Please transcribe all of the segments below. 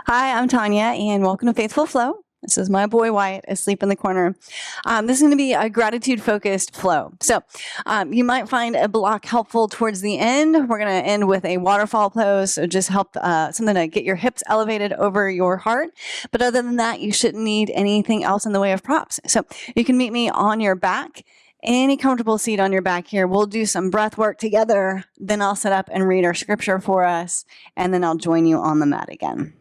Hi, I'm Tanya, and welcome to Faithful Flow. This is my boy Wyatt asleep in the corner. This is going to be a gratitude-focused flow. So you might find a block helpful towards the end. We're going to end with a waterfall pose, so just help something to get your hips elevated over your heart. But other than that, you shouldn't need anything else in the way of props. So you can meet me on your back. Any comfortable seat on your back here. We'll do some breath work together. Then I'll sit up and read our scripture for us, and then I'll join you on the mat again.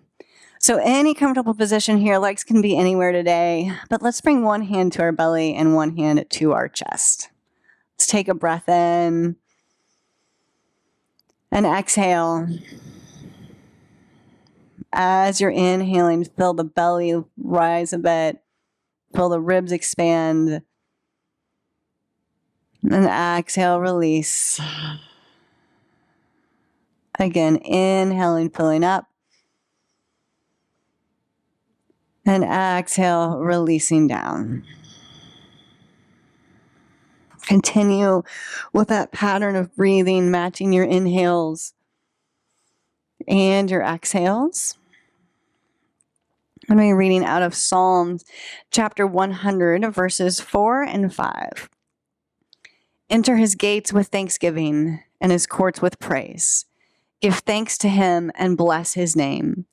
So any comfortable position here, legs can be anywhere today, but let's bring one hand to our belly and one hand to our chest. Let's take a breath in and exhale. As you're inhaling, feel the belly rise a bit, feel the ribs expand, and exhale, release. Again, inhaling, filling up. And exhale, releasing down. Continue with that pattern of breathing, matching your inhales and your exhales. I'm going to be reading out of Psalms chapter 100, verses 4 and 5. Enter his gates with thanksgiving and his courts with praise. Give thanks to him and bless his name.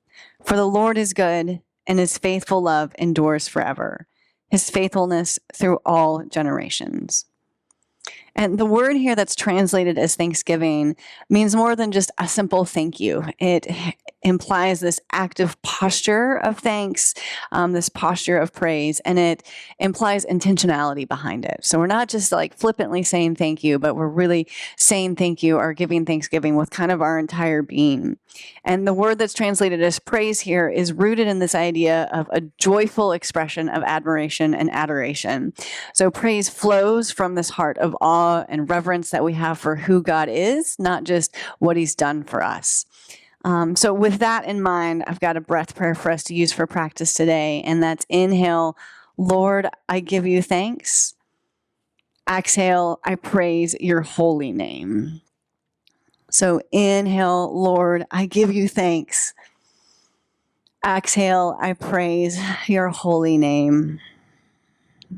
For the Lord is good, and his faithful love endures forever, his faithfulness through all generations. And the word here that's translated as thanksgiving means more than just a simple thank you. It implies this active posture of thanks, this posture of praise, and it implies intentionality behind it. So we're not just like flippantly saying thank you, but we're really saying thank you or giving thanksgiving with kind of our entire being. And the word that's translated as praise here is rooted in this idea of a joyful expression of admiration and adoration. So praise flows from this heart of awe and reverence that we have for who God is, not just what he's done for us. So with that in mind, I've got a breath prayer for us to use for practice today, and that's inhale, Lord, I give you thanks. Exhale, I praise your holy name. So inhale, Lord, I give you thanks. Exhale, I praise your holy name.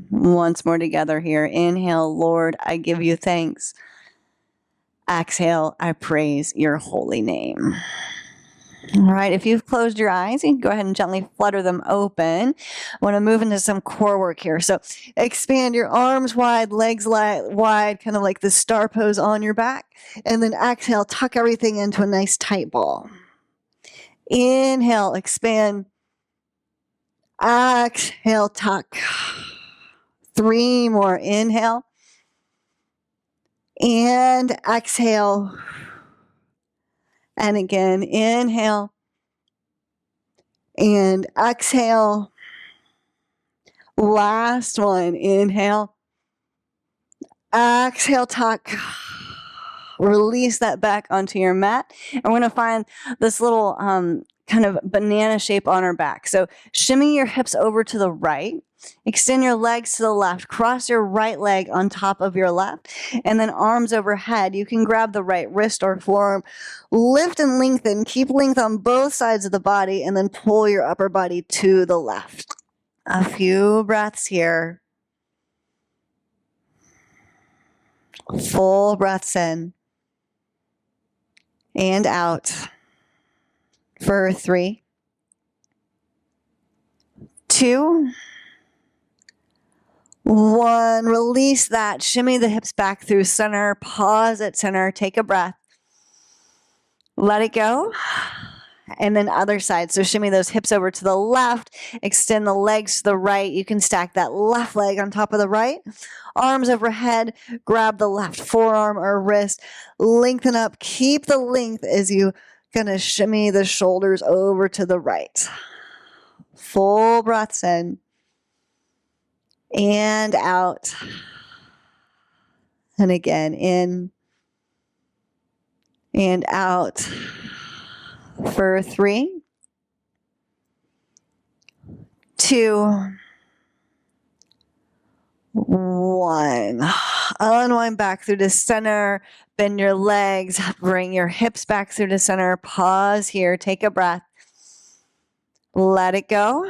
Once more together here. Inhale, Lord, I give you thanks. Exhale, I praise your holy name. All right, if you've closed your eyes, you can go ahead and gently flutter them open. I want to move into some core work here. So expand your arms wide, legs wide, kind of like the star pose on your back. And then exhale, tuck everything into a nice tight ball. Inhale, expand. Exhale, tuck. 3 more. Inhale. And exhale. And again, inhale. And exhale. Last one. Inhale. Exhale, tuck. Release that back onto your mat. And we're going to find this little kind of banana shape on our back. So shimmy your hips over to the right. Extend your legs to the left. Cross your right leg on top of your left. And then arms overhead. You can grab the right wrist or forearm. Lift and lengthen. Keep length on both sides of the body. And then pull your upper body to the left. A few breaths here. Full breaths in. And out. For 3, 2, 1. Release that. Shimmy the hips back through center. Pause at center. Take a breath. Let it go. And then other side. So shimmy those hips over to the left. Extend the legs to the right. You can stack that left leg on top of the right. Arms overhead. Grab the left forearm or wrist. Lengthen up. Keep the length as you going to shimmy the shoulders over to the right. Full breaths in. And out. And again, in. And out. For 3, 2, 1. Unwind back through the center. Bend your legs. Bring your hips back through the center. Pause here. Take a breath. Let it go.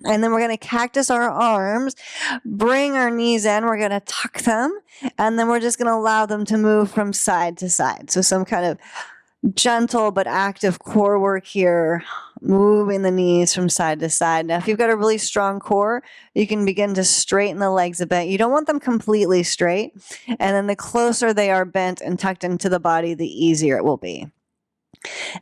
And then we're going to cactus our arms, bring our knees in. We're going to tuck them, and then we're just going to allow them to move from side to side. So some kind of gentle but active core work here, moving the knees from side to side. Now, if you've got a really strong core, you can begin to straighten the legs a bit. You don't want them completely straight. And then the closer they are bent and tucked into the body, the easier it will be.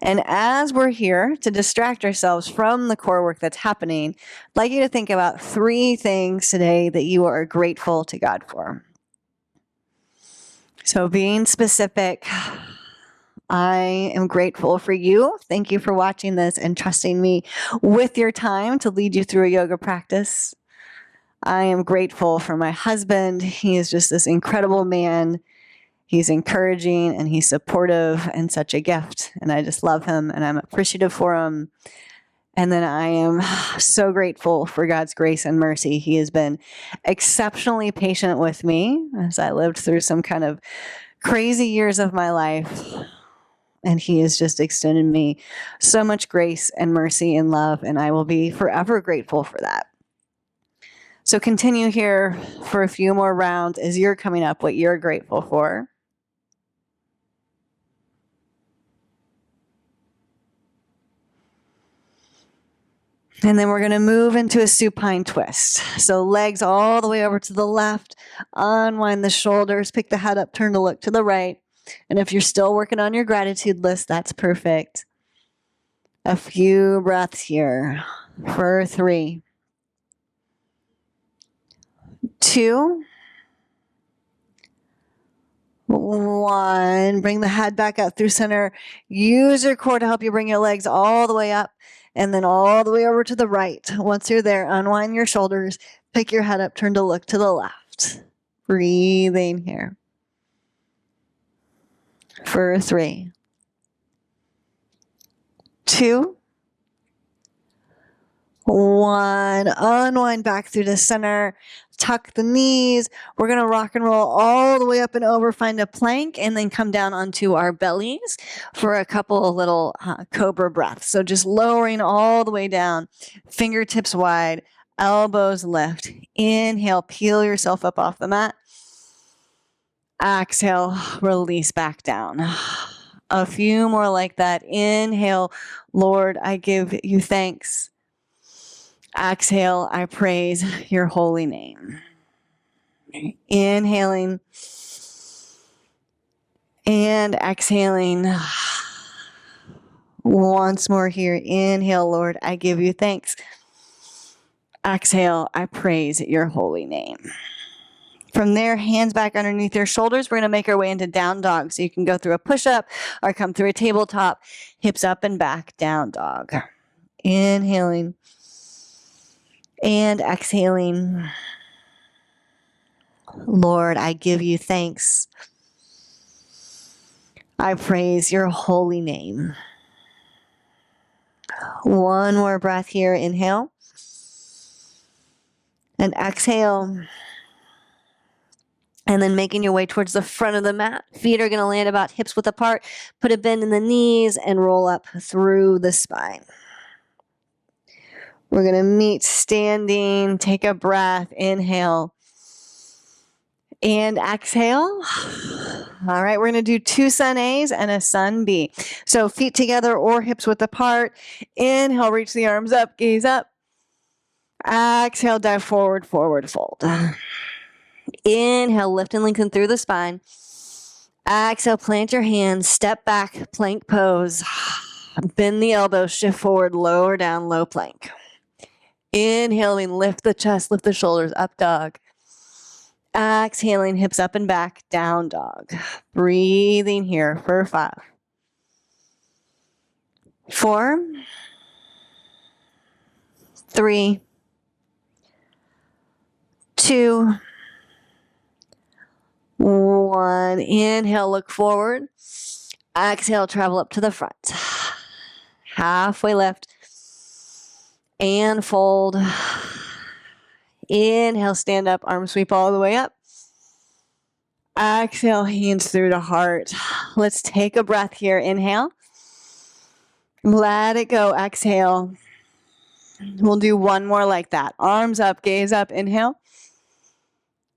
And as we're here to distract ourselves from the core work that's happening, I'd like you to think about 3 things today that you are grateful to God for. So being specific, I am grateful for you. Thank you for watching this and trusting me with your time to lead you through a yoga practice. I am grateful for my husband. He is just this incredible man. He's encouraging and he's supportive and such a gift. And I just love him and I'm appreciative for him. And then I am so grateful for God's grace and mercy. He has been exceptionally patient with me as I lived through some kind of crazy years of my life. And he has just extended me so much grace and mercy and love. And I will be forever grateful for that. So continue here for a few more rounds as you're coming up what you're grateful for. And then we're going to move into a supine twist. So legs all the way over to the left, unwind the shoulders, pick the head up, turn to look to the right. And if you're still working on your gratitude list, that's perfect. A few breaths here for 3, 2, 1. Bring the head back up through center. Use your core to help you bring your legs all the way up. And then all the way over to the right. Once you're there, unwind your shoulders, pick your head up, turn to look to the left. Breathing here. For 3, 2, 1. Unwind back through the center. Tuck the knees. We're going to rock and roll all the way up and over, find a plank, and then come down onto our bellies for a couple of little cobra breaths. So just lowering all the way down, fingertips wide, elbows lift. Inhale, peel yourself up off the mat. Exhale, release back down. A few more like that. Inhale, Lord, I give you thanks. Exhale, I praise your holy name. Inhaling and exhaling. Once more here. Inhale, Lord, I give you thanks. Exhale, I praise your holy name. From there, hands back underneath your shoulders. We're going to make our way into down dog. So you can go through a push-up or come through a tabletop, hips up and back, down dog. Inhaling and exhaling. Lord, I give you thanks. I praise your holy name. One more breath here. Inhale and exhale. And then making your way towards the front of the mat. Feet are going to land about hips width apart. Put a bend in the knees and roll up through the spine. We're going to meet standing. Take a breath. Inhale. And exhale. All right, we're going to do 2 sun A's and a sun B. So feet together or hips width apart. Inhale, reach the arms up, gaze up. Exhale, dive forward, forward fold. Inhale, lift and lengthen through the spine. Exhale, plant your hands, step back, plank pose. Bend the elbows, shift forward, lower down, low plank. Inhaling, lift the chest, lift the shoulders, up dog. Exhaling, hips up and back, down dog. Breathing here for 5, 4, 3, 2, 1. Inhale, look forward. Exhale, travel up to the front. Halfway lift. And fold. Inhale, stand up, arm sweep all the way up. Exhale, hands through the heart. Let's take a breath here. Inhale. Let it go. Exhale. We'll do one more like that. Arms up, gaze up, inhale.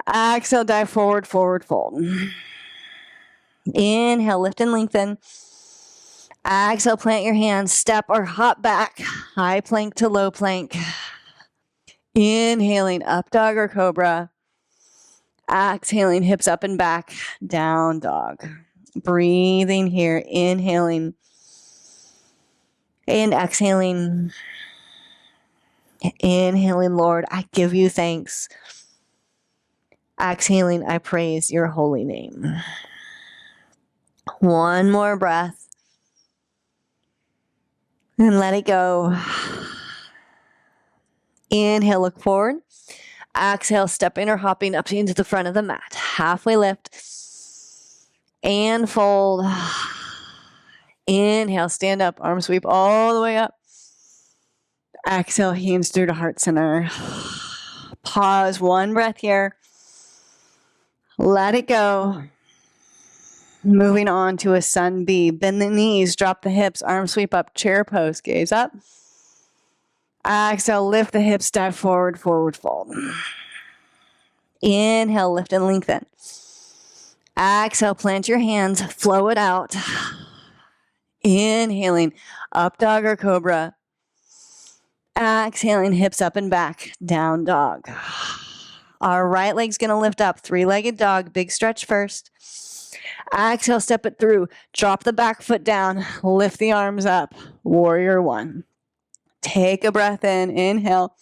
Exhale, dive forward, forward fold. Inhale, lift and lengthen. Exhale, plant your hands, step or hop back. High plank to low plank. Inhaling, up dog or cobra. Exhaling, hips up and back, down dog. Breathing here, inhaling and exhaling. Inhaling, Lord, I give you thanks. Exhaling, I praise your holy name. One more breath. And let it go. Inhale, look forward. Exhale, stepping or hopping up into the front of the mat. Halfway lift. And fold. Inhale, stand up, arm sweep all the way up. Exhale, hands through to heart center. Pause, one breath here. Let it go. Moving on to a sun B. Bend the knees, drop the hips, arm sweep up, chair pose, gaze up. Exhale, lift the hips, dive forward, forward fold. Inhale, lift and lengthen. Exhale, plant your hands, flow it out. Inhaling, up dog or cobra. Exhaling, hips up and back, down dog. Our right leg's gonna lift up, three-legged dog, big stretch first. Exhale, step it through, drop the back foot down, lift the arms up, warrior one. Take a breath in, inhale.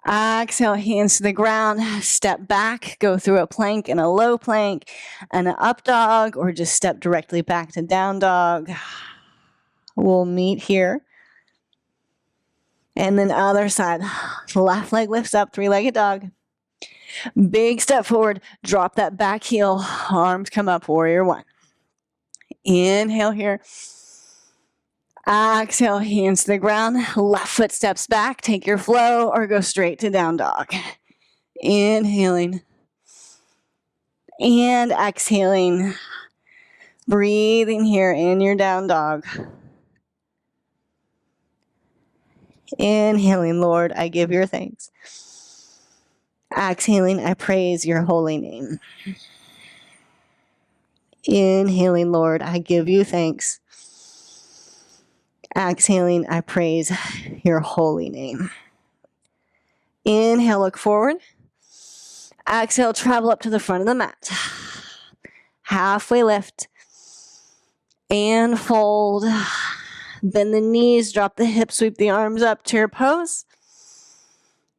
Exhale, hands to the ground, step back, go through a plank and a low plank, and an up dog, or just step directly back to down dog. We'll meet here. And then other side, left leg lifts up, three-legged dog. Big step forward, drop that back heel, arms come up, warrior one. Inhale here. Exhale, hands to the ground, left foot steps back, take your flow or go straight to down dog. Inhaling and exhaling. Breathing here in your down dog. Inhaling, Lord, I give your thanks. Exhaling, I praise your holy name. Inhaling, Lord, I give you thanks. Exhaling, I praise your holy name. Inhale, look forward. Exhale, travel up to the front of the mat. Halfway lift. And fold. Bend the knees, drop the hips, sweep the arms up, chair pose.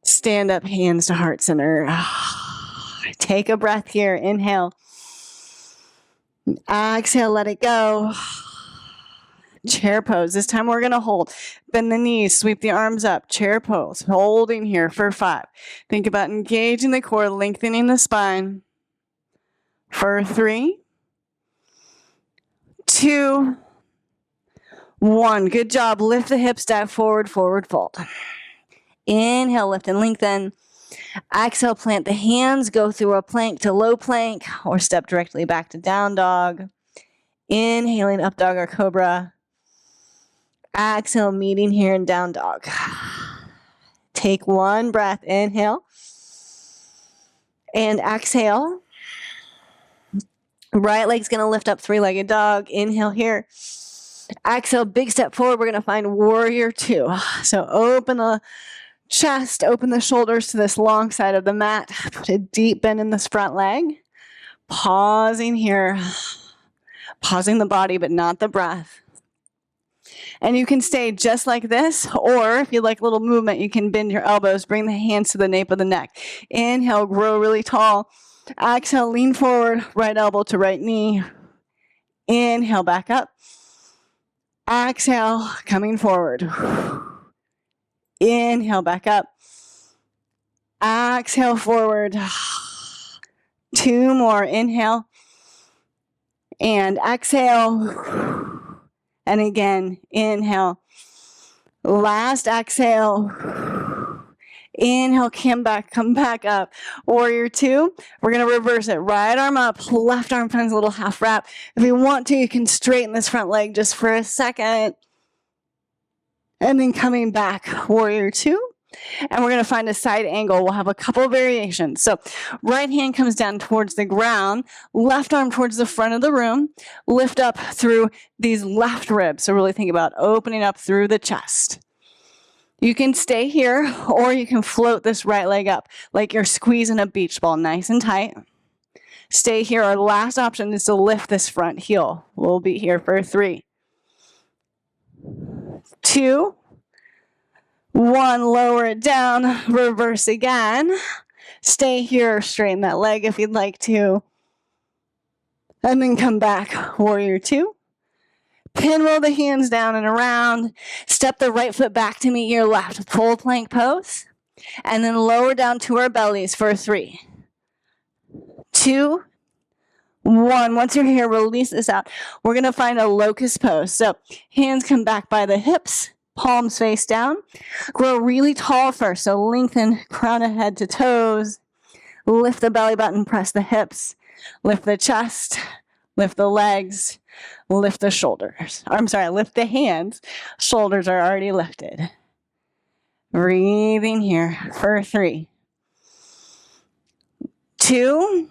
Stand up, hands to heart center. Take a breath here, inhale. Exhale, let it go. Chair pose. This time we're going to hold. Bend the knees, sweep the arms up, chair pose. Holding here for 5. Think about engaging the core, lengthening the spine. For 3, 2, 1. Good job. Lift the hips, dive forward, forward fold. Inhale, lift and lengthen. Exhale, plant the hands, go through a plank to low plank, or step directly back to down dog. Inhaling, up dog or cobra. Exhale, meeting here in down dog. Take one breath, inhale. And exhale. Right leg's gonna lift up, three-legged dog. Inhale here. Exhale, big step forward. We're gonna find warrior 2. So open the chest, open the shoulders to this long side of the mat. Put a deep bend in this front leg. Pausing here. Pausing the body, but not the breath. And you can stay just like this, or if you like a little movement, you can bend your elbows, bring the hands to the nape of the neck. Inhale, grow really tall. Exhale, lean forward, right elbow to right knee. Inhale, back up. Exhale, coming forward. Inhale, back up. Exhale, forward. 2 more. Inhale. And exhale. And again, inhale. Last exhale. Inhale, come back up. Warrior 2. We're going to reverse it. Right arm up, left arm finds a little half wrap. If you want to, you can straighten this front leg just for a second. And then coming back, warrior two. And we're going to find a side angle. We'll have a couple variations. So right hand comes down towards the ground, left arm towards the front of the room, lift up through these left ribs. So really think about opening up through the chest. You can stay here, or you can float this right leg up like you're squeezing a beach ball, nice and tight. Stay here. Our last option is to lift this front heel. We'll be here for 3, 2, 1, lower it down, reverse again. Stay here, straighten that leg if you'd like to. And then come back, warrior two. Pinroll the hands down and around. Step the right foot back to meet your left, full plank pose. And then lower down to our bellies for 3, 2, 1. Once you're here, release this out. We're going to find a locust pose. So hands come back by the hips. Palms face down. Grow really tall first, so lengthen crown of head to toes. Lift the belly button, press the hips. Lift the chest, lift the legs, lift the shoulders. Lift the hands. Shoulders are already lifted. Breathing here for 3, 2,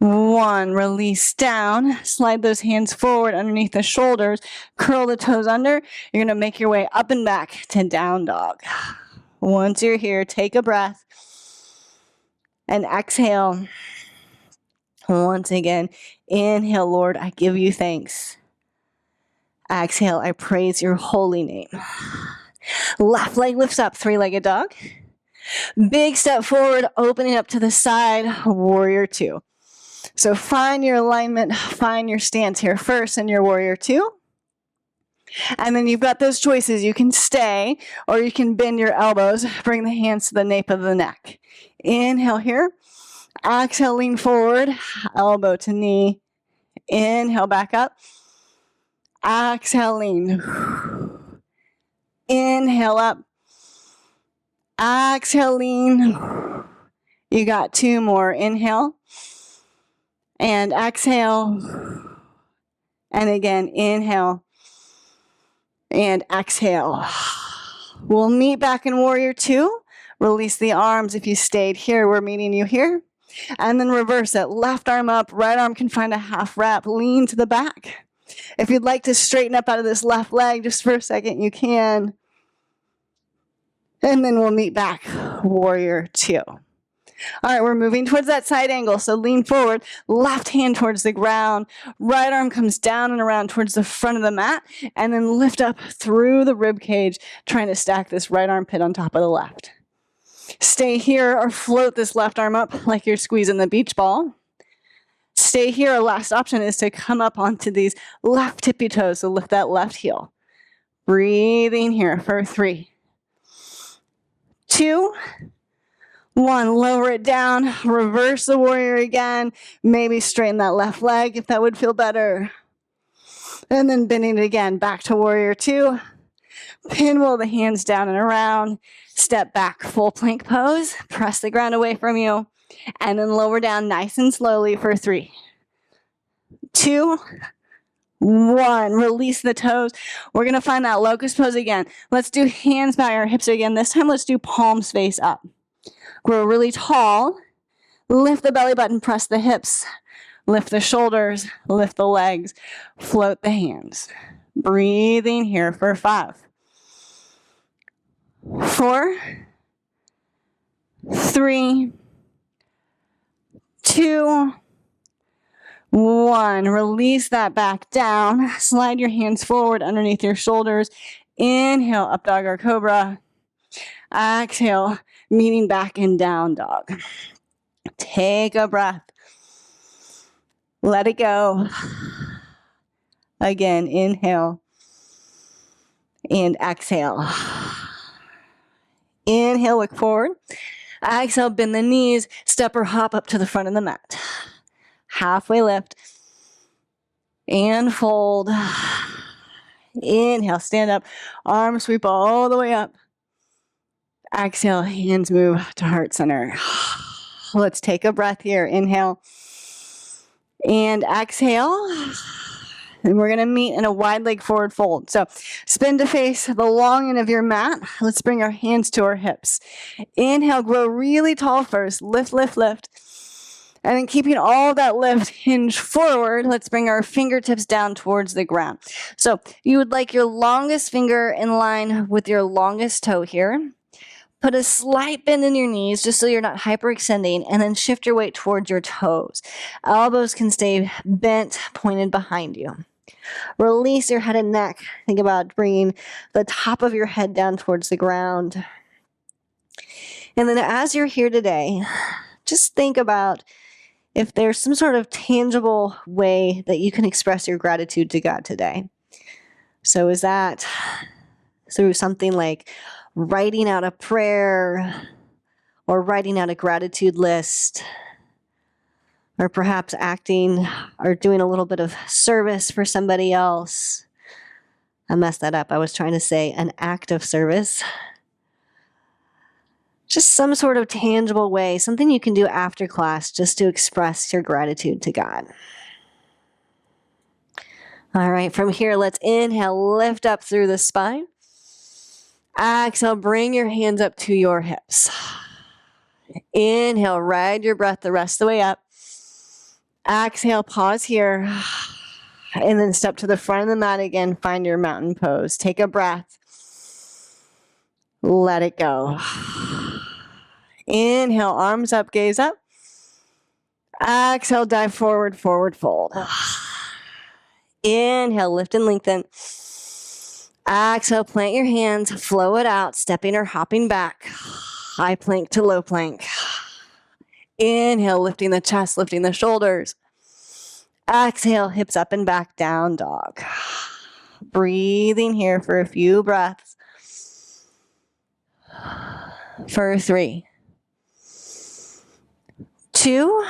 1, release down, slide those hands forward underneath the shoulders, curl the toes under. You're going to make your way up and back to down dog. Once you're here, take a breath and exhale. Once again, inhale, Lord, I give you thanks. Exhale, I praise your holy name. Left leg lifts up, 3-legged dog. Big step forward, opening up to the side, warrior two. So find your alignment, find your stance here first in your warrior two. And then you've got those choices. You can stay or you can bend your elbows, bring the hands to the nape of the neck. Inhale here. Exhale, lean forward, elbow to knee. Inhale, back up. Exhale, lean. Inhale up. Exhale, lean. You got 2 more. Inhale. And exhale. And again, inhale. And exhale. We'll meet back in warrior two. Release the arms. If you stayed here, we're meeting you here. And then reverse it. Left arm up, right arm can find a half wrap. Lean to the back. If you'd like to straighten up out of this left leg just for a second, you can. And then we'll meet back, warrior two. All right, we're moving towards that side angle. So lean forward, left hand towards the ground, right arm comes down and around towards the front of the mat, and then lift up through the rib cage, trying to stack this right armpit on top of the left. Stay here or float this left arm up like you're squeezing the beach ball. Stay here. Our last option is to come up onto these left tippy toes. So lift that left heel. Breathing here for 3, 2, 1. Lower it down. Reverse the warrior again. Maybe straighten that left leg if that would feel better. And then bending it again. Back to warrior two. Pinwheel the hands down and around. Step back, full plank pose. Press the ground away from you. And then lower down nice and slowly for 3, 2, 1. Release the toes. We're going to find that locust pose again. Let's do hands by our hips again. This time, let's do palms face up. Grow really tall. Lift the belly button, press the hips. Lift the shoulders, lift the legs, float the hands. Breathing here for 5, 4, 3, 2, 1. Release that back down. Slide your hands forward underneath your shoulders. Inhale, up dog or cobra. Exhale, meeting back in down dog. Take a breath. Let it go. Again, inhale and exhale. Inhale, look forward. Exhale, bend the knees, step or hop up to the front of the mat. Halfway lift. And fold. Inhale, stand up. Arms sweep all the way up. Exhale, hands move to heart center. Let's take a breath here. Inhale. And exhale. And we're going to meet in a wide leg forward fold. So spin to face the long end of your mat. Let's bring our hands to our hips. Inhale, grow really tall first. Lift, lift, lift. And then keeping all that lift hinge forward, let's bring our fingertips down towards the ground. So you would like your longest finger in line with your longest toe here. Put a slight bend in your knees just so you're not hyperextending, and then shift your weight towards your toes. Elbows can stay bent, pointed behind you. Release your head and neck. Think about bringing the top of your head down towards the ground. And then as you're here today, just think about if there's some sort of tangible way that you can express your gratitude to God today. So is that through something like writing out a prayer or writing out a gratitude list, or perhaps acting or doing a little bit of service for somebody else? I messed that up. I was trying to say an act of service. Just some sort of tangible way, something you can do after class just to express your gratitude to God. All right, from here, let's inhale, lift up through the spine. Exhale, bring your hands up to your hips. Inhale, ride your breath the rest of the way up. Exhale, pause here. And then step to the front of the mat again, find your mountain pose. Take a breath. Let it go. Inhale, arms up, gaze up. Exhale, dive forward, forward fold. Inhale, lift and lengthen. Exhale, plant your hands, flow it out, stepping or hopping back. High plank to low plank. Inhale, lifting the chest, lifting the shoulders. Exhale, hips up and back, down dog. Breathing here for a few breaths. For 3, 2,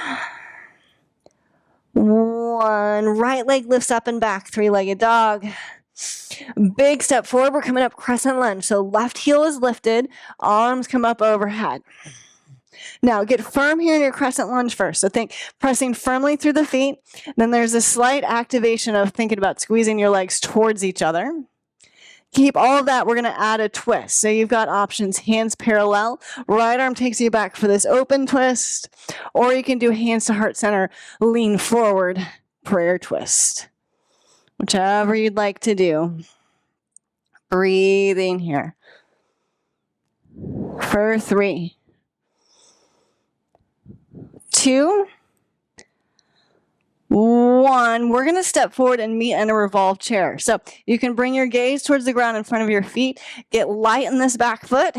1. Right leg lifts up and back, 3-legged dog. Big step forward. We're coming up crescent lunge. So left heel is lifted, arms come up overhead. Now get firm here in your crescent lunge first. So think pressing firmly through the feet. Then there's a slight activation of thinking about squeezing your legs towards each other. Keep all of that. We're going to add a twist. So you've got options, hands parallel. Right arm takes you back for this open twist. Or you can do hands to heart center, lean forward, prayer twist. Whichever you'd like to do. Breathing here. For 3, 2, 1. We're going to step forward and meet in a revolved chair. So you can bring your gaze towards the ground in front of your feet, get light in this back foot,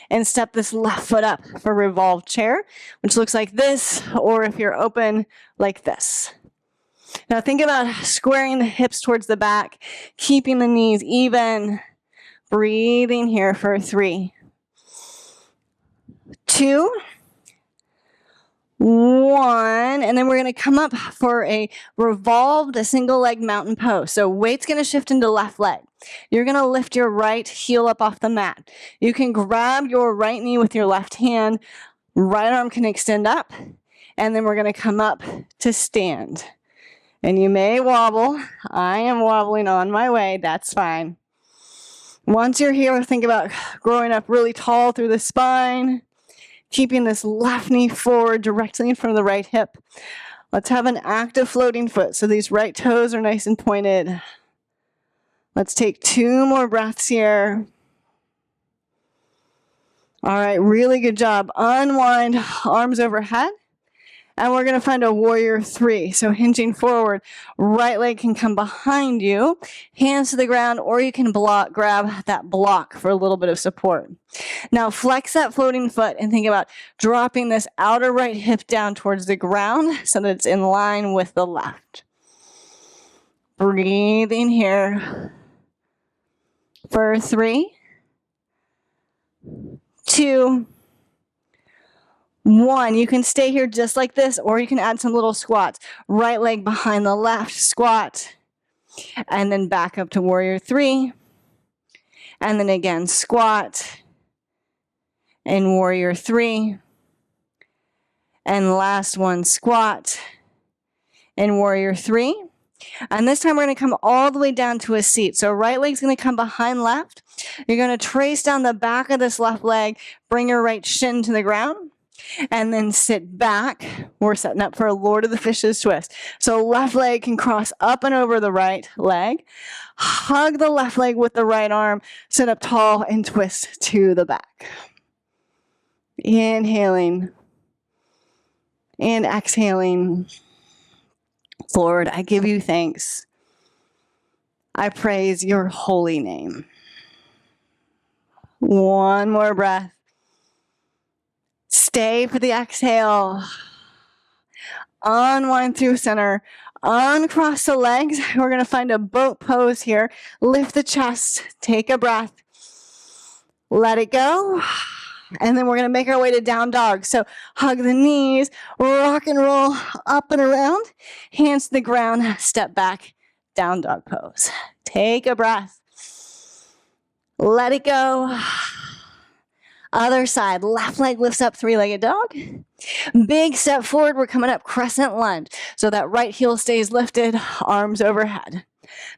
and step this left foot up for revolved chair, which looks like this, or if you're open, like this. Now think about squaring the hips towards the back, keeping the knees even. Breathing here for 3, 2, 1, and then we're going to come up for a revolved, a single leg mountain pose. So weight's going to shift into left leg. You're going to lift your right heel up off the mat. You can grab your right knee with your left hand. Right arm can extend up, and then we're going to come up to stand. And you may wobble. I am wobbling on my way. That's fine. Once you're here, think about growing up really tall through the spine. Keeping this left knee forward directly in front of the right hip. Let's have an active floating foot. So these right toes are nice and pointed. Let's take 2 more breaths here. All right, really good job. Unwind, arms overhead. And we're going to find a warrior 3. So hinging forward, right leg can come behind you, hands to the ground, or you can grab that block for a little bit of support. Now flex that floating foot and think about dropping this outer right hip down towards the ground so that it's in line with the left. Breathing here for 3, 2, 1. You can stay here just like this, or you can add some little squats. Right leg behind the left, squat, and then back up to warrior 3, and then again squat, and warrior 3, and last one squat, and warrior 3. And this time we're going to come all the way down to a seat. So right leg's going to come behind left. You're going to trace down the back of this left leg, bring your right shin to the ground, and then sit back. We're setting up for a Lord of the Fishes twist. So left leg can cross up and over the right leg. Hug the left leg with the right arm, sit up tall and twist to the back. Inhaling and exhaling. Lord, I give you thanks. I praise your holy name. One more breath. Stay for the exhale. Unwind through center. Uncross the legs. We're going to find a boat pose here. Lift the chest. Take a breath. Let it go. And then we're going to make our way to down dog. So hug the knees, rock and roll up and around. Hands to the ground. Step back. Down dog pose. Take a breath. Let it go. Other side, left leg lifts up, three-legged dog. Big step forward, we're coming up crescent lunge. So that right heel stays lifted, arms overhead.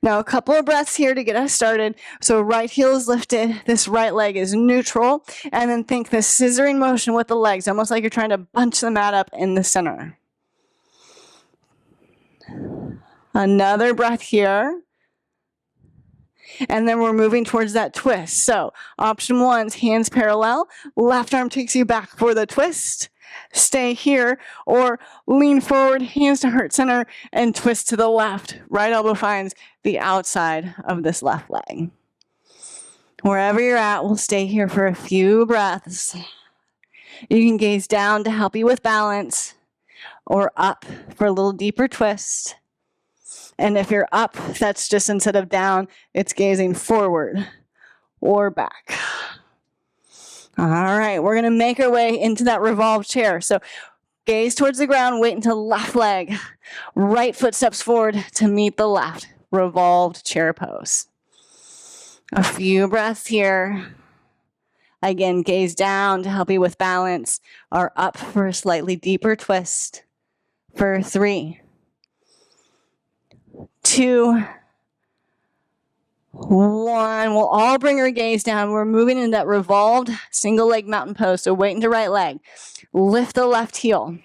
Now a couple of breaths here to get us started. So right heel is lifted, this right leg is neutral, and then think this scissoring motion with the legs, almost like you're trying to bunch the mat up in the center. Another breath here. And then we're moving towards that twist. So option one is hands parallel. Left arm takes you back for the twist. Stay here or lean forward, hands to heart center, and twist to the left. Right elbow finds the outside of this left leg. Wherever you're at, we'll stay here for a few breaths. You can gaze down to help you with balance or up for a little deeper twist. And if you're up, that's just instead of down, it's gazing forward or back. All right, we're going to make our way into that revolved chair. So gaze towards the ground, wait until left leg. Right foot steps forward to meet the left. Revolved chair pose. A few breaths here. Again, gaze down to help you with balance or up for a slightly deeper twist. For 3, 2, 1. We'll all bring our gaze down. We're moving into that revolved single leg mountain pose. So wait into right leg. Lift the left heel.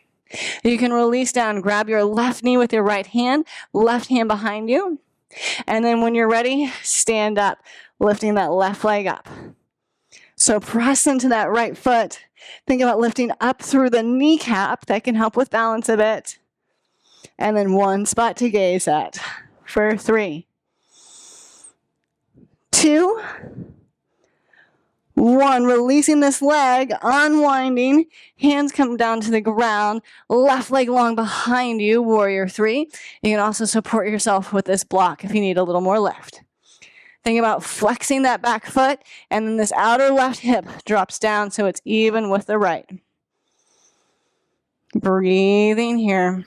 You can release down. Grab your left knee with your right hand behind you. And then when you're ready, stand up, lifting that left leg up. So press into that right foot. Think about lifting up through the kneecap. That can help with balance a bit. And then one spot to gaze at. For 3, 2, 1. Releasing this leg, unwinding. Hands come down to the ground. Left leg long behind you, warrior 3. You can also support yourself with this block if you need a little more lift. Think about flexing that back foot, and then this outer left hip drops down so it's even with the right. Breathing here.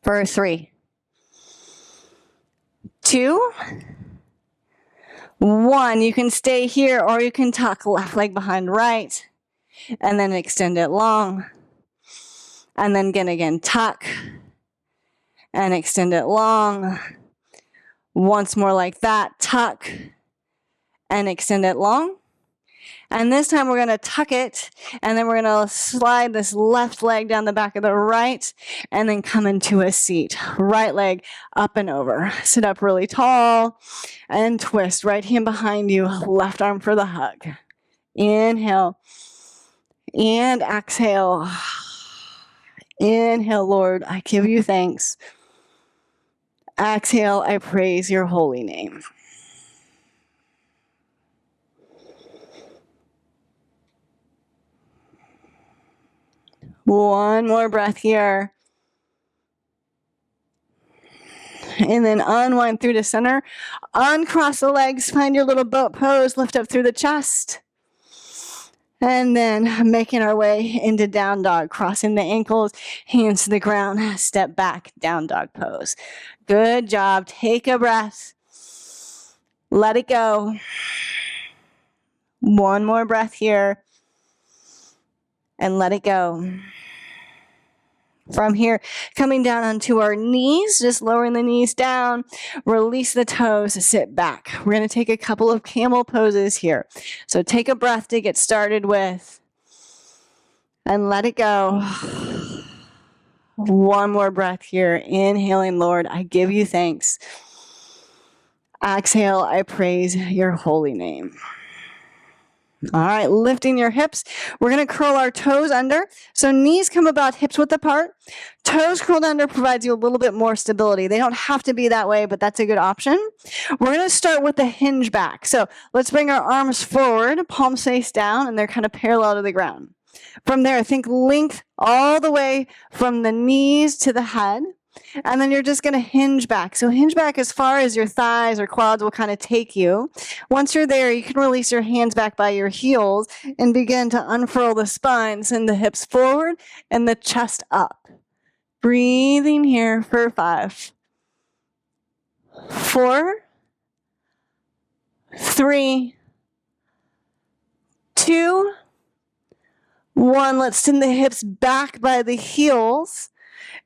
For 3, 2, 1. You can stay here or you can tuck left leg behind right and then extend it long. And then again, tuck and extend it long. Once more like that, tuck and extend it long. And this time we're going to tuck it, and then we're going to slide this left leg down the back of the right, and then come into a seat. Right leg up and over. Sit up really tall, and twist. Right hand behind you, left arm for the hug. Inhale, and exhale. Inhale, Lord, I give you thanks. Exhale, I praise your holy name. One more breath here. And then unwind through to center. Uncross the legs. Find your little boat pose. Lift up through the chest. And then making our way into down dog. Crossing the ankles. Hands to the ground. Step back. Down dog pose. Good job. Take a breath. Let it go. One more breath here. And let it go. From here, coming down onto our knees, just lowering the knees down, release the toes, sit back. We're going to take a couple of camel poses here. So take a breath to get started with, and let it go. One more breath here. Inhaling, Lord, I give you thanks. Exhale, I praise your holy name. All right, lifting your hips. We're going to curl our toes under. So knees come about hips width apart. Toes curled under provides you a little bit more stability. They don't have to be that way, but that's a good option. We're going to start with the hinge back. So let's bring our arms forward, palms face down, and they're kind of parallel to the ground. From there, think length all the way from the knees to the head. And then you're just going to hinge back. So hinge back as far as your thighs or quads will kind of take you. Once you're there, you can release your hands back by your heels and begin to unfurl the spine. Send the hips forward and the chest up. Breathing here for 5, 4, 3, 2, 1. Let's send the hips back by the heels.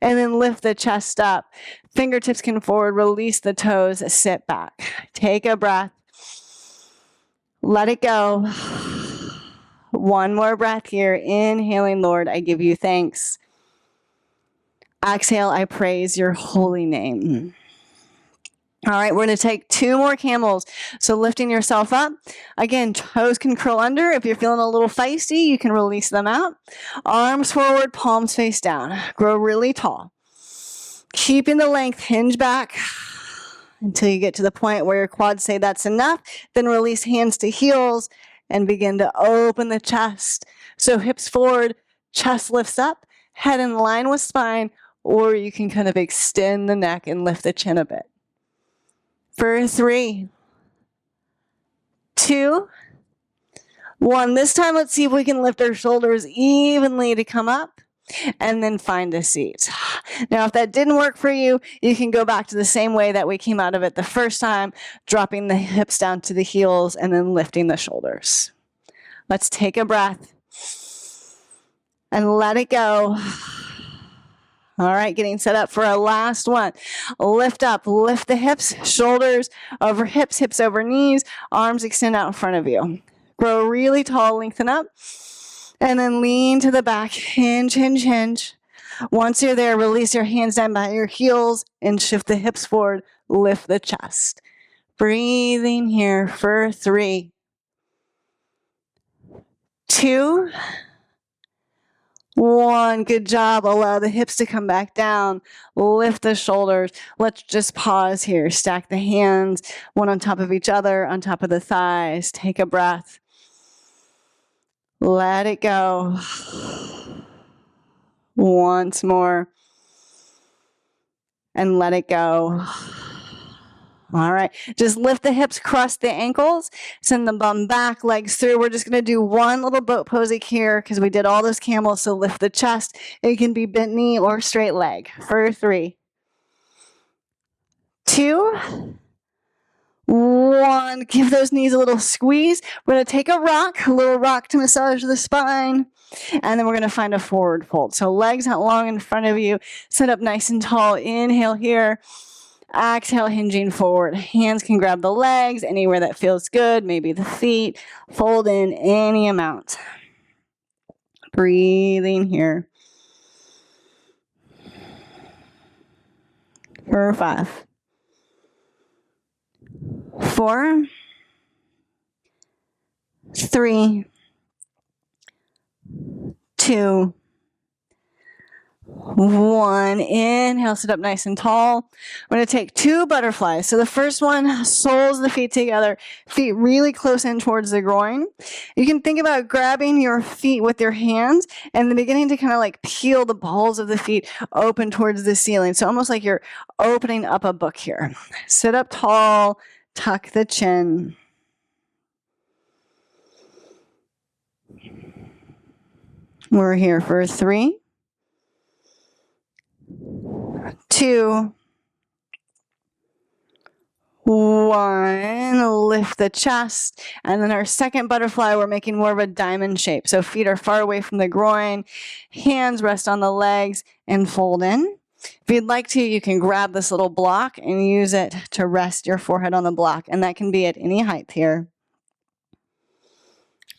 And then lift the chest up. Fingertips can forward, release the toes, sit back. Take a breath. Let it go. One more breath here. Inhaling, Lord, I give you thanks. Exhale, I praise your holy name. All right, we're going to take 2 more camels. So lifting yourself up. Again, toes can curl under. If you're feeling a little feisty, you can release them out. Arms forward, palms face down. Grow really tall. Keeping the length, hinge back until you get to the point where your quads say that's enough. Then release hands to heels and begin to open the chest. So hips forward, chest lifts up, head in line with spine, or you can kind of extend the neck and lift the chin a bit. For 3, 2, 1. This time, let's see if we can lift our shoulders evenly to come up and then find a seat. Now, if that didn't work for you, you can go back to the same way that we came out of it the first time, dropping the hips down to the heels and then lifting the shoulders. Let's take a breath and let it go. All right, getting set up for our last one. Lift up, lift the hips, shoulders over hips, hips over knees, arms extend out in front of you. Grow really tall, lengthen up, and then lean to the back, hinge, hinge, hinge. Once you're there, release your hands down by your heels and shift the hips forward, lift the chest. Breathing here for 3, 2, 1. Good job. Allow the hips to come back down. Lift the shoulders. Let's just pause here. Stack the hands, one on top of each other, on top of the thighs. Take a breath. Let it go. Once more. And let it go. All right, just lift the hips, cross the ankles, send the bum back, legs through. We're just going to do one little boat pose here because we did all those camels, so lift the chest. It can be bent knee or straight leg. For 3, 2, 1. Give those knees a little squeeze. We're going to take a little rock to massage the spine, and then we're going to find a forward fold. So legs out long in front of you, sit up nice and tall. Inhale here. Exhale, hinging forward. Hands can grab the legs anywhere that feels good, maybe the feet. Fold in any amount. Breathing here. For 5, 4, 3, 2, 1. Inhale, sit up nice and tall. We're going to take 2 butterflies. So the first one, soles of the feet together, feet really close in towards the groin. You can think about grabbing your feet with your hands and then beginning to kind of like peel the balls of the feet open towards the ceiling. So almost like you're opening up a book here. Sit up tall, tuck the chin. We're here for 3, 2, 1, lift the chest. And then our second butterfly, we're making more of a diamond shape. So feet are far away from the groin, hands rest on the legs, and fold in. If you'd like to, you can grab this little block and use it to rest your forehead on the block. And that can be at any height here.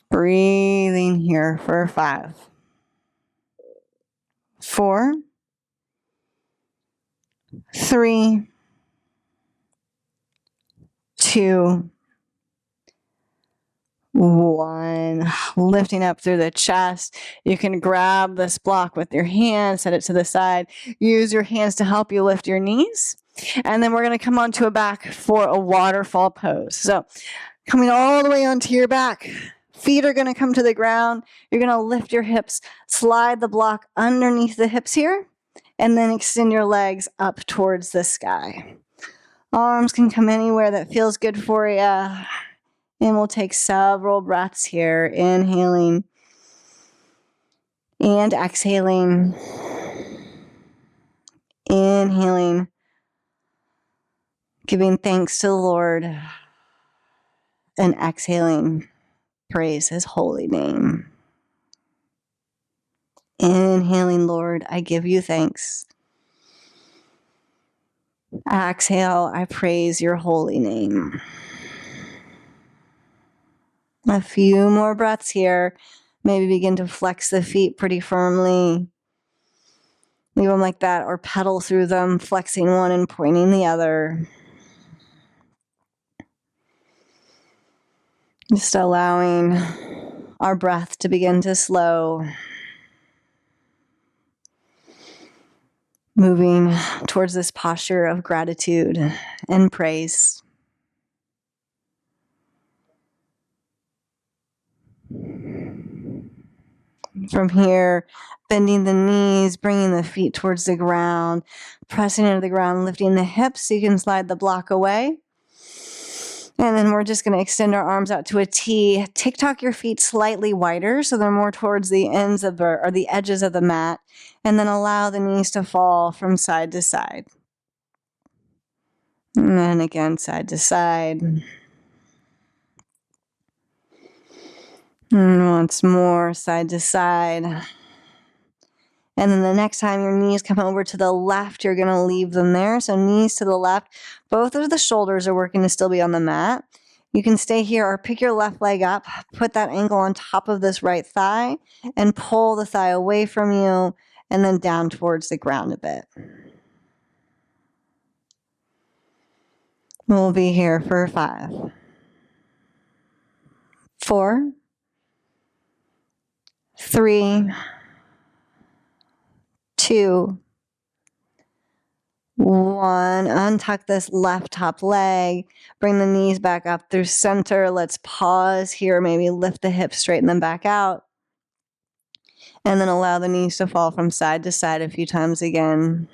Breathing here for 5, 4, 3, 2, 1. Lifting up through the chest. You can grab this block with your hand, set it to the side. Use your hands to help you lift your knees. And then we're going to come onto a back for a waterfall pose. So coming all the way onto your back. Feet are going to come to the ground. You're going to lift your hips, slide the block underneath the hips here, and then extend your legs up towards the sky. Arms can come anywhere that feels good for you. And we'll take several breaths here, inhaling and exhaling. Inhaling, giving thanks to the Lord, and exhaling, praise his holy name. Inhaling, Lord, I give you thanks. Exhale, I praise your holy name. A few more breaths here. Maybe begin to flex the feet pretty firmly. Leave them like that, or pedal through them, flexing one and pointing the other. Just allowing our breath to begin to slow. Moving towards this posture of gratitude and praise. From here, bending the knees, bringing the feet towards the ground, pressing into the ground, lifting the hips so you can slide the block away. And then we're just going to extend our arms out to a T. Tick-tock your feet slightly wider so they're more towards the ends of the edges of the mat. And then allow the knees to fall from side to side. And then again, side to side. And once more, side to side. And then the next time your knees come over to the left, you're going to leave them there. So knees to the left. Both of the shoulders are working to still be on the mat. You can stay here or pick your left leg up, put that ankle on top of this right thigh, and pull the thigh away from you, and then down towards the ground a bit. We'll be here for 5, 4, 3, 2, 1. Untuck this left top leg. Bring the knees back up through center. Let's pause here. Maybe lift the hips, straighten them back out. And then allow the knees to fall from side to side a few times again.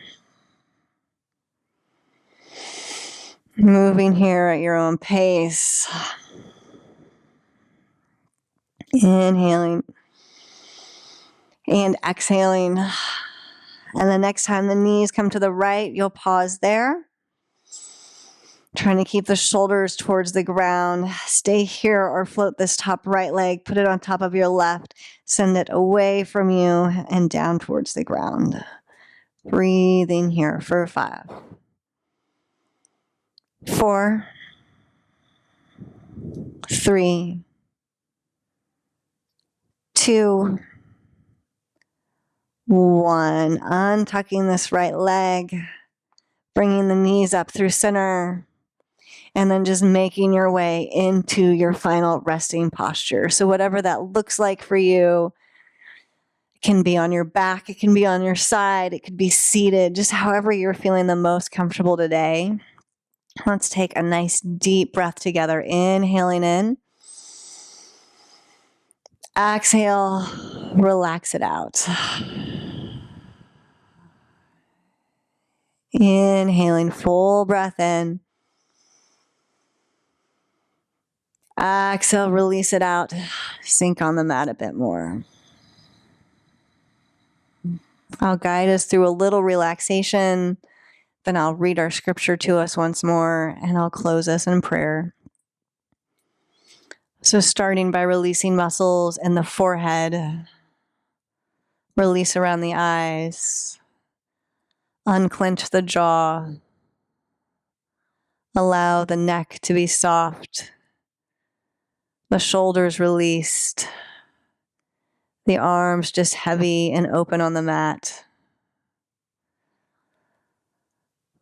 Moving here at your own pace. Inhaling and exhaling. And the next time the knees come to the right, you'll pause there. Trying to keep the shoulders towards the ground. Stay here or float this top right leg. Put it on top of your left. Send it away from you and down towards the ground. Breathing here for 5, 4, 3, 2, 1. Untucking this right leg. Bringing the knees up through center. And then just making your way into your final resting posture. So whatever that looks like for you, it can be on your back, it can be on your side, it could be seated, just however you're feeling the most comfortable today. Let's take a nice deep breath together. Inhaling in. Exhale, relax it out. Inhaling, full breath in. Exhale, release it out. Sink on the mat a bit more. I'll guide us through a little relaxation. Then I'll read our scripture to us once more, and I'll close us in prayer. So starting by releasing muscles in the forehead, release around the eyes, unclench the jaw, allow the neck to be soft, the shoulders released, the arms just heavy and open on the mat.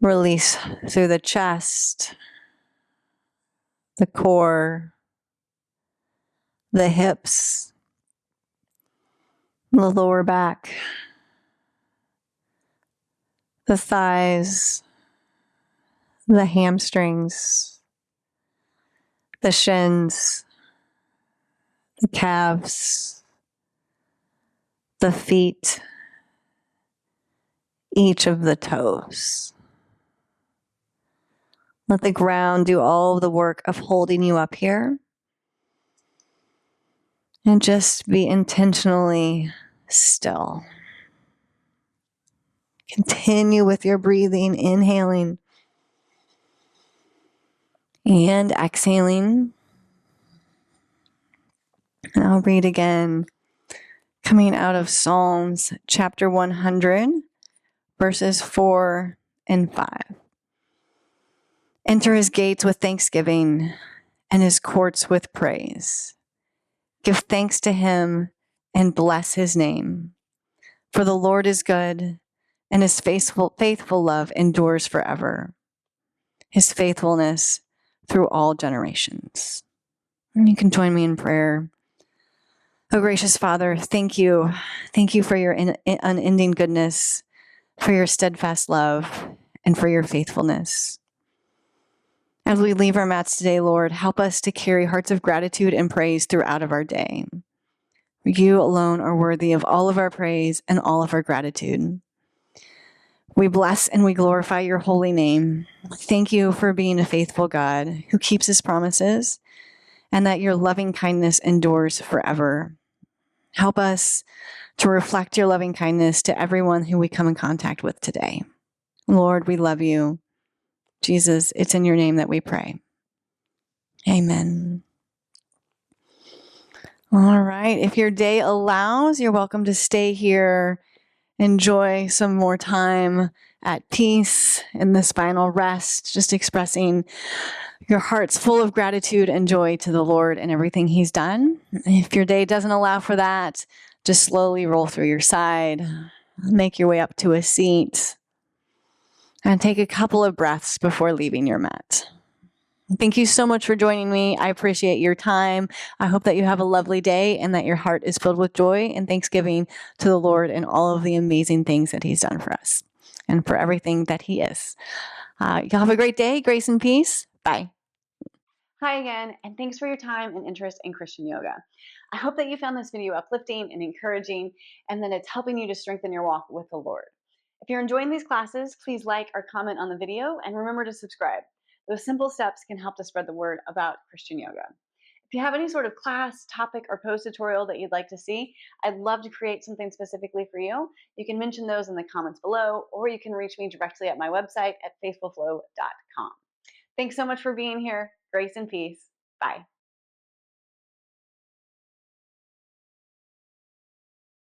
Release through the chest, the core, the hips, the lower back, the thighs, the hamstrings, the shins, the calves, the feet, each of the toes. Let the ground do all of the work of holding you up here. And just be intentionally still. Continue with your breathing, inhaling and exhaling. And I'll read again, coming out of Psalms chapter 100, verses 4 and 5. Enter his gates with thanksgiving and his courts with praise. Give thanks to him and bless his name. For the Lord is good, and his faithful love endures forever. His faithfulness through all generations. And you can join me in prayer. Oh, gracious Father, thank you. Thank you for your unending goodness, for your steadfast love, and for your faithfulness. As we leave our mats today, Lord, help us to carry hearts of gratitude and praise throughout of our day. You alone are worthy of all of our praise and all of our gratitude. We bless and we glorify your holy name. Thank you for being a faithful God who keeps his promises, and that your loving kindness endures forever. Help us to reflect your loving kindness to everyone who we come in contact with today. Lord, we love you. Jesus, it's in your name that we pray. Amen. All right. If your day allows, you're welcome to stay here, enjoy some more time at peace in this final rest, just expressing your heart's full of gratitude and joy to the Lord and everything he's done. If your day doesn't allow for that, just slowly roll through your side, make your way up to a seat, and take a couple of breaths before leaving your mat. Thank you so much for joining me. I appreciate your time. I hope that you have a lovely day and that your heart is filled with joy and thanksgiving to the Lord and all of the amazing things that he's done for us and for everything that he is. Y'all have a great day. Grace and peace. Bye. Hi again, and thanks for your time and interest in Christian yoga. I hope that you found this video uplifting and encouraging, and that it's helping you to strengthen your walk with the Lord. If you're enjoying these classes, please like or comment on the video, and remember to subscribe. Those simple steps can help to spread the word about Christian yoga. If you have any sort of class, topic, or post tutorial that you'd like to see, I'd love to create something specifically for you. You can mention those in the comments below, or you can reach me directly at my website at faithfulflow.com. Thanks so much for being here. Grace and peace. Bye.